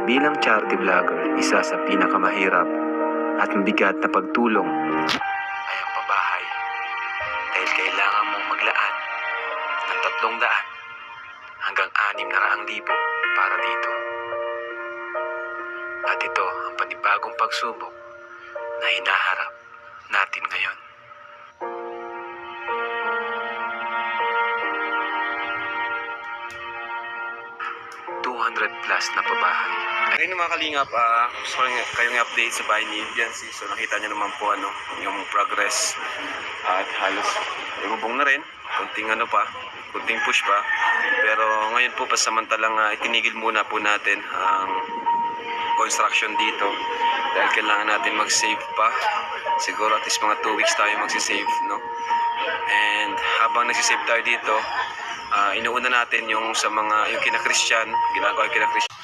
Bilang charity vlogger, isa sa pinakamahirap at mabigat na pagtulong ay ang pabahay. Dahil kailangan mong maglaan ng 300 hanggang 600,000 para dito. At ito ang panibagong pagsubok na hinaharap natin ngayon. 200 plus na pabahay. Ngayon mga kalingap, gusto ko kayong update sa bahay ni Biancy. So nakita niyo naman po yung progress at halos lumubong na rin. Kunting kunting push pa. Pero ngayon po pasamantalang itinigil muna po natin ang construction dito dahil kailangan natin mag-save pa. Siguro at least mga 2 weeks tayo magsisave, no? And habang nagsisave tayo dito, inuuna natin yung kina-Christian, ginagawa yung kina-Christian.